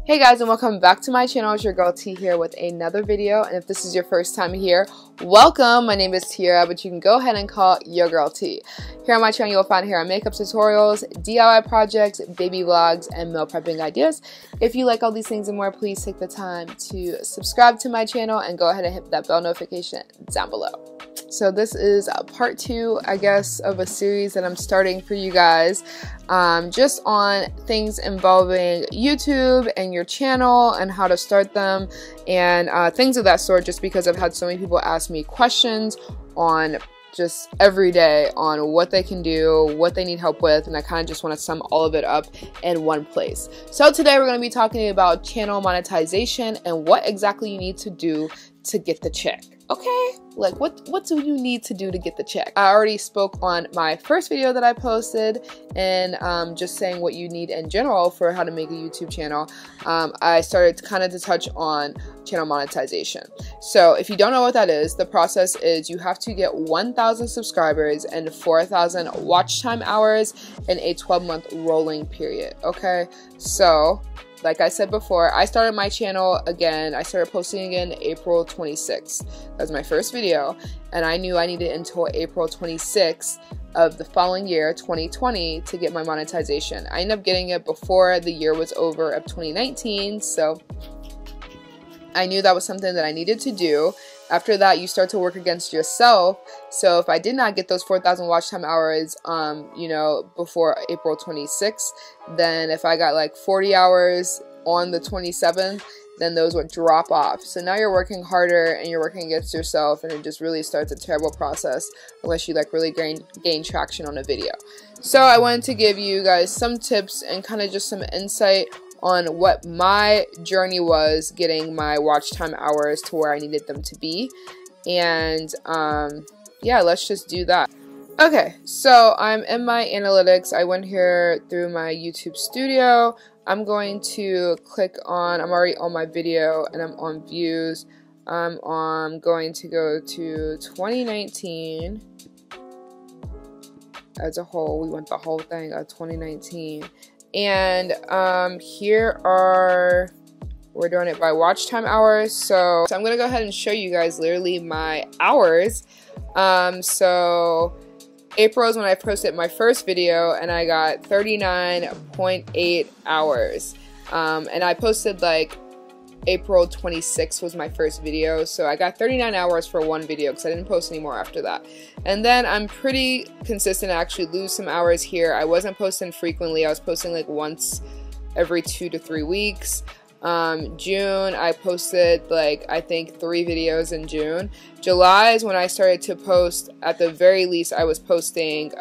Hey guys, and welcome back to my channel. It's your girl T here with another video, and if this is your first time here, welcome. My name is Tierra, but you can go ahead and call your girl T. Here on my channel, you'll find hair and makeup tutorials, DIY projects, baby vlogs, and meal prepping ideas. If you like all these things and more, please take the time to subscribe to my channel and go ahead and hit that bell notification down below. So this is part 2, I guess, of a series that I'm starting for you guys, just on things involving YouTube and your channel and how to start them and things of that sort, just because I've had so many people ask me questions on just every day on what they can do, what they need help with, and I kind of just want to sum all of it up in one place. So today we're going to be talking about channel monetization and what exactly you need to do to get the check. Okay, like what do you need to do to get the check? I already spoke on my first video that I posted and just saying what you need in general for how to make a YouTube channel. I started kind of to touch on channel monetization. So if you don't know what that is, the process is you have to get 1,000 subscribers and 4,000 watch time hours in a 12-month rolling period. Okay, so like I said before, I started my channel again. I started posting again April 26th. That was my first video, and I knew I needed until April 26th of the following year, 2020, to get my monetization. I ended up getting it before the year was over of 2019, so I knew that was something that I needed to do. After that, you start to work against yourself. So if I did not get those 4,000 watch time hours, you know, before April 26th, then if I got like 40 hours on the 27th, then those would drop off. So now you're working harder and you're working against yourself, and it just really starts a terrible process unless you like really gain traction on a video. So I wanted to give you guys some tips and kind of just some insight on what my journey was getting my watch time hours to where I needed them to be. And yeah, let's just do that. Okay, so I'm in my analytics. I went here through my YouTube studio. I'm going to click on, I'm already on my video and I'm on views. I'm going to go to 2019 as a whole. We want the whole thing of 2019. And here are, we're doing it by watch time hours. So I'm gonna go ahead and show you guys literally my hours. So April is when I posted my first video and I got 39.8 hours. And I posted like April 26th was my first video, so I got 39 hours for one video because I didn't post anymore after that. And then I'm pretty consistent. I actually lose some hours here. I wasn't posting frequently. I was posting like once every 2 to 3 weeks. June, I posted like I think 3 videos in June. July is when I started to post. At the very least, I was posting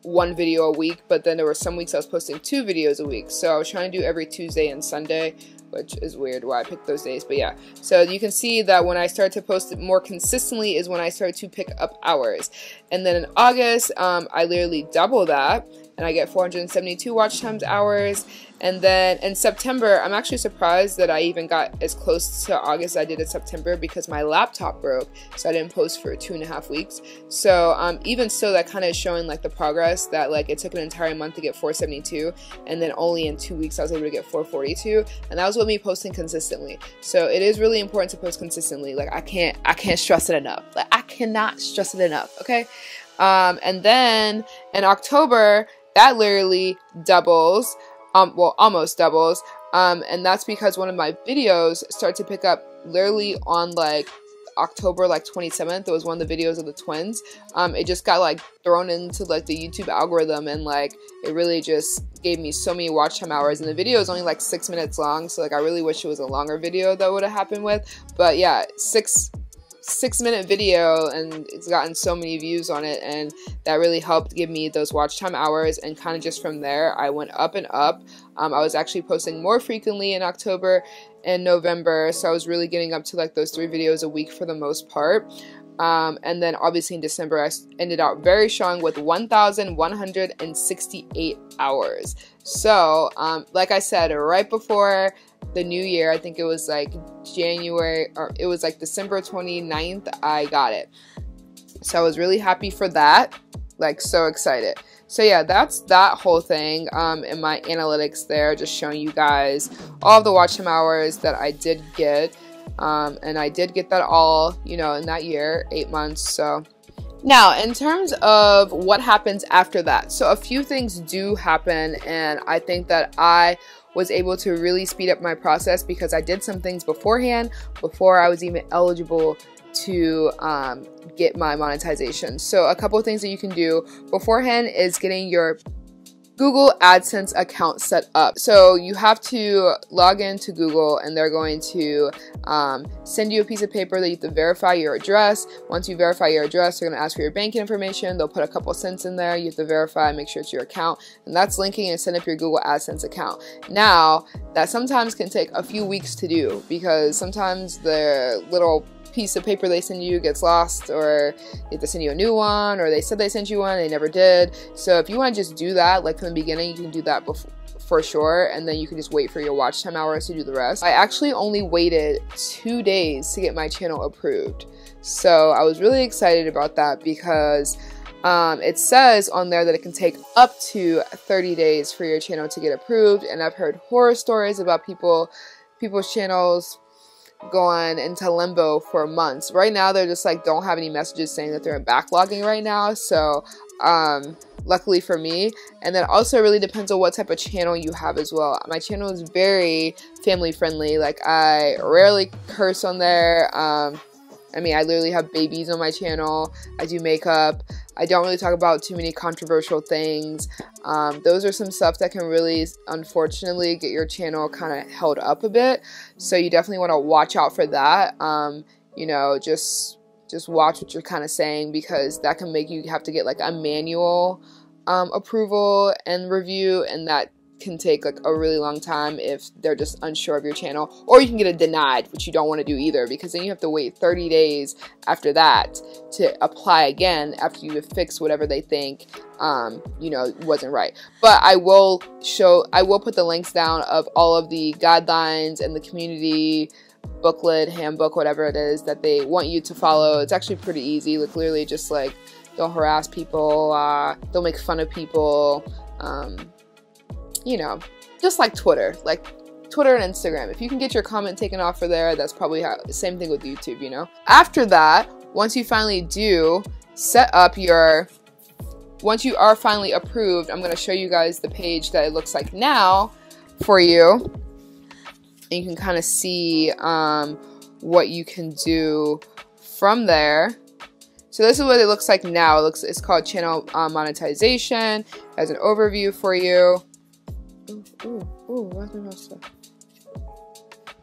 1 video a week, but then there were some weeks I was posting 2 videos a week. So I was trying to do every Tuesday and Sunday, which is weird why I picked those days, but yeah. So you can see that when I started to post it more consistently is when I started to pick up hours. And then in August, I literally double that, and I get 472 watch times hours. And then in September, I'm actually surprised that I even got as close to August as I did in September because my laptop broke, so I didn't post for 2.5 weeks. So even so, that kind of is showing like the progress that like it took an entire month to get 472, and then only in 2 weeks I was able to get 442, and that was with me posting consistently. So it is really important to post consistently. Like I can't stress it enough. Like I cannot stress it enough. Okay. And then in October, that literally doubles. Well, almost doubles, and that's because one of my videos started to pick up literally on like October like 27th. It was one of the videos of the twins. It just got like thrown into like the YouTube algorithm, and like it really just gave me so many watch time hours, and the video is only like 6 minutes long, so like I really wish it was a longer video that would have happened with. But yeah, 6-minute video, and it's gotten so many views on it, and that really helped give me those watch time hours. And kind of just from there I went up and up. I was actually posting more frequently in October and November, so I was really getting up to like those 3 videos a week for the most part. And then obviously in December I ended out very strong with 1,168 hours. So like I said, right before the new year, I think it was like January, or it was like December 29th, I got it. So I was really happy for that, like so excited. So yeah, that's that whole thing in my analytics there, just showing you guys all of the watch time hours that I did get. And I did get that all, you know, in that year, 8 months. So now in terms of what happens after that, so a few things do happen, and I think that I was able to really speed up my process because I did some things beforehand before I was even eligible to get my monetization. So a couple of things that you can do beforehand is getting your Google AdSense account set up. So you have to log into Google, and they're going to send you a piece of paper that you have to verify your address. Once you verify your address, they're going to ask for your banking information. They'll put a couple cents in there. You have to verify, make sure it's your account, and that's linking and set up your Google AdSense account. Now, that sometimes can take a few weeks to do because sometimes the little piece of paper they send you gets lost, or they have to send you a new one, or they said they sent you one, they never did. So if you want to just do that, like from the beginning, you can do that for sure, and then you can just wait for your watch time hours to do the rest. I actually only waited 2 days to get my channel approved. So I was really excited about that because it says on there that it can take up to 30 days for your channel to get approved, and I've heard horror stories about people's channels going into limbo for months. Right now they're just like don't have any messages saying that they're in backlogging right now, so luckily for me. And then also it really depends on what type of channel you have as well. My channel is very family friendly, like I rarely curse on there. I mean, I literally have babies on my channel. I do makeup. I don't really talk about too many controversial things. Those are some stuff that can really, unfortunately, get your channel kind of held up a bit. So you definitely want to watch out for that. You know, just watch what you're kind of saying, because that can make you have to get like a manual approval and review, and that can take like a really long time if they're just unsure of your channel. Or you can get it denied, which you don't want to do either, because then you have to wait 30 days after that to apply again after you have fixed whatever they think you know, wasn't right. But I will put the links down of all of the guidelines and the community booklet, handbook, whatever it is that they want you to follow. It's actually pretty easy. Like literally just like don't harass people, don't make fun of people, you know, just like Twitter and Instagram. If you can get your comment taken off for there, that's probably the same thing with YouTube, you know. After that, once you finally do set up once you are finally approved, I'm going to show you guys the page that it looks like now for you. And you can kind of see what you can do from there. So this is what it looks like now. It's called channel monetization. It has an overview for you. Where's my mouse stuff?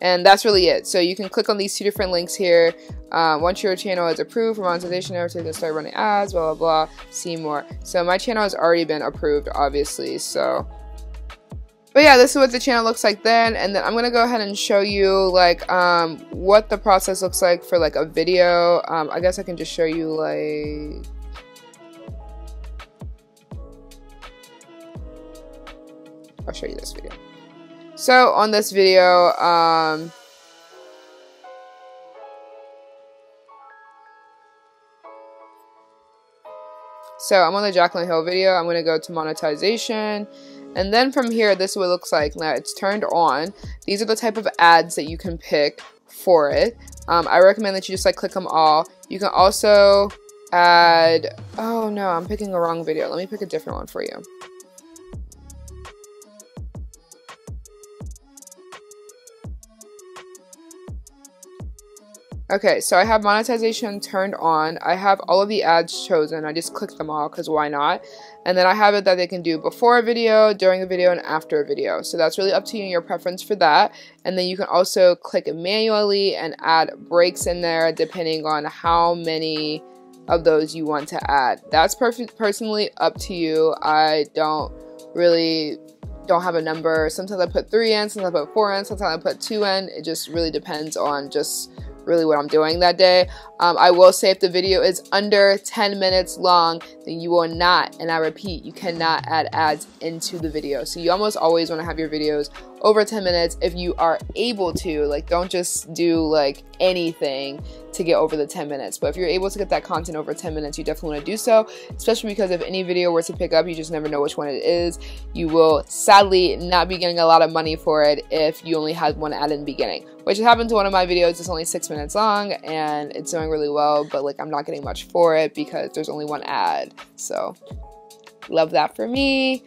And that's really it. So you can click on these two different links here. Once your channel is approved for monetization, everything can start running ads, blah, blah, blah, see more. So my channel has already been approved, obviously. So, but yeah, this is what the channel looks like then. And then I'm going to go ahead and show you like what the process looks like for like a video. I guess I can just show you like... I'll show you this video. So on this video, so I'm on the Jaclyn Hill video. I'm going to go to monetization. And then from here, this is what it looks like. Now it's turned on. These are the type of ads that you can pick for it. I recommend that you just like click them all. You can also add, oh no, I'm picking the wrong video. Let me pick a different one for you. Okay, so I have monetization turned on. I have all of the ads chosen. I just clicked them all because why not? And then I have it that they can do before a video, during a video, and after a video. So that's really up to you and your preference for that. And then you can also click it manually and add breaks in there depending on how many of those you want to add. That's personally up to you. I don't have a number. Sometimes I put 3 in, sometimes I put 4 in, sometimes I put 2 in. It just really depends on just really what I'm doing that day. I will say if the video is under 10 minutes long, then you will not, and I repeat, you cannot add ads into the video. So you almost always want to have your videos over 10 minutes if you are able to. Like, don't just do like anything to get over the 10 minutes. But if you're able to get that content over 10 minutes, you definitely want to do so, especially because if any video were to pick up, you just never know which one it is. You will sadly not be getting a lot of money for it if you only had one ad in the beginning, which happened to one of my videos. It's only 6 minutes long and it's doing really well, but like I'm not getting much for it because there's only one ad. So love that for me.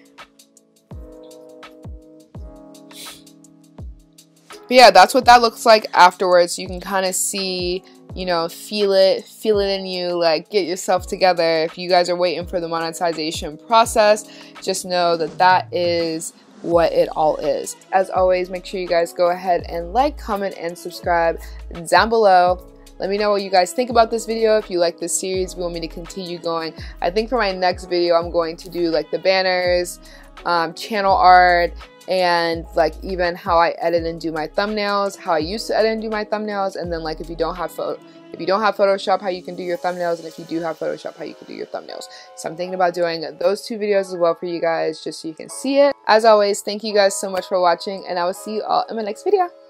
But yeah, that's what that looks like afterwards. You can kind of see, you know, feel it in you, like get yourself together. If you guys are waiting for the monetization process, just know that that is what it all is. As always, make sure you guys go ahead and like, comment, and subscribe down below. Let me know what you guys think about this video. If you like this series, if you want me to continue going. I think for my next video, I'm going to do like the banners, channel art, and like even how I edit and do my thumbnails, how I used to edit and do my thumbnails, and then like if you don't have Photoshop, how you can do your thumbnails, and if you do have Photoshop, how you can do your thumbnails. So I'm thinking about doing those 2 videos as well for you guys, just so you can see it. As always, thank you guys so much for watching, and I will see you all in my next video.